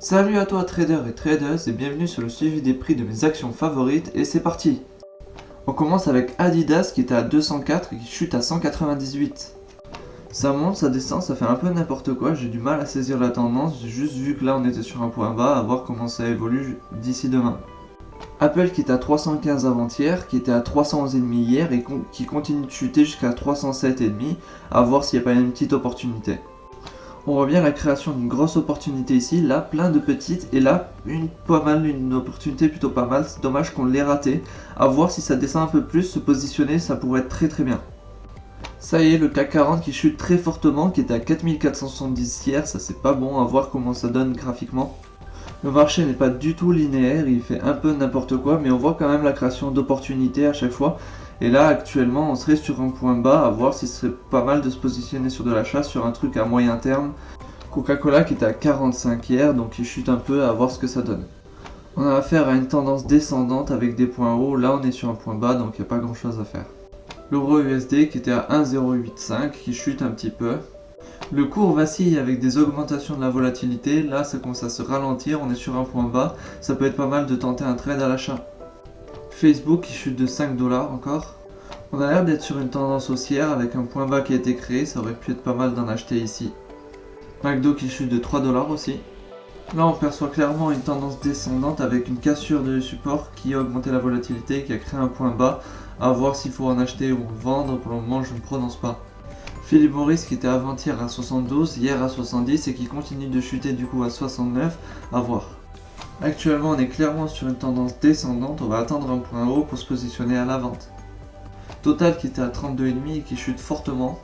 Salut à toi traders et traders et bienvenue sur le suivi des prix de mes actions favorites et c'est parti. On commence avec Adidas qui était à 204 et qui chute à 198. Ça monte, ça descend, ça fait un peu n'importe quoi, j'ai du mal à saisir la tendance, j'ai juste vu que là on était sur un point bas, à voir comment ça évolue d'ici demain. Apple qui était à 315 avant-hier, qui était à 311,5 hier et qui continue de chuter jusqu'à 307,5, à voir s'il n'y a pas une petite opportunité. On revient à la création d'une grosse opportunité ici, là plein de petites et là une opportunité plutôt pas mal, c'est dommage qu'on l'ait raté. À voir si ça descend un peu plus, se positionner ça pourrait être très bien. Ça y est, le CAC 40 qui chute très fortement, qui était à 4470 hier, ça c'est pas bon, à voir comment ça donne graphiquement. Le marché n'est pas du tout linéaire, il fait un peu n'importe quoi, mais on voit quand même la création d'opportunités à chaque fois. Et là, actuellement, on serait sur un point bas, à voir si ce serait pas mal de se positionner sur de l'achat, sur un truc à moyen terme. Coca-Cola qui était à 45 hier, donc il chute un peu, à voir ce que ça donne. On a affaire à une tendance descendante avec des points hauts, là on est sur un point bas, donc il n'y a pas grand chose à faire. L'euro USD qui était à 1,085, qui chute un petit peu. Le cours vacille avec des augmentations de la volatilité, là ça commence à se ralentir, on est sur un point bas, ça peut être pas mal de tenter un trade à l'achat. Facebook qui chute de 5$ encore. On a l'air d'être sur une tendance haussière avec un point bas qui a été créé, ça aurait pu être pas mal d'en acheter ici. McDo qui chute de 3$ aussi. Là on perçoit clairement une tendance descendante avec une cassure de support qui a augmenté la volatilité et qui a créé un point bas, à voir s'il faut en acheter ou en vendre, pour le moment je ne prononce pas. Philip Morris qui était avant-hier à 72, hier à 70 et qui continue de chuter du coup à 69, à voir. Actuellement on est clairement sur une tendance descendante, on va attendre un point haut pour se positionner à la vente. Total qui était à 32,5 et qui chute fortement.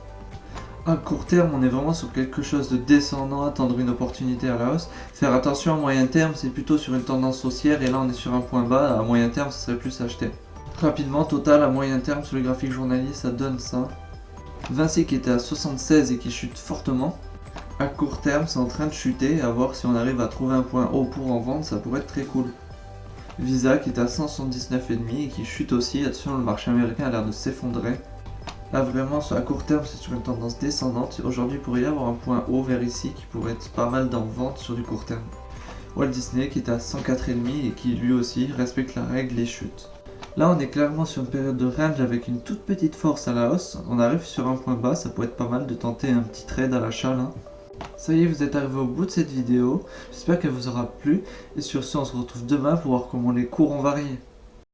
À court terme on est vraiment sur quelque chose de descendant, attendre une opportunité à la hausse. Faire attention à moyen terme, c'est plutôt sur une tendance haussière et là on est sur un point bas, à moyen terme ça serait plus acheter. Rapidement, Total à moyen terme sur le graphique journalier ça donne ça. Vinci qui était à 76 et qui chute fortement. À court terme, c'est en train de chuter, à voir si on arrive à trouver un point haut pour en vendre, ça pourrait être très cool. Visa qui est à 179,5 et qui chute aussi, attention le marché américain a l'air de s'effondrer. Là vraiment, à court terme, c'est sur une tendance descendante, aujourd'hui il pourrait y avoir un point haut vers ici qui pourrait être pas mal d'en vente sur du court terme. Walt Disney qui est à 104,5 et qui lui aussi respecte la règle et chute. Là on est clairement sur une période de range avec une toute petite force à la hausse, on arrive sur un point bas, ça pourrait être pas mal de tenter un petit trade à l'achat là. Ça y est, vous êtes arrivé au bout de cette vidéo, j'espère qu'elle vous aura plu, et sur ce on se retrouve demain pour voir comment les cours ont varié.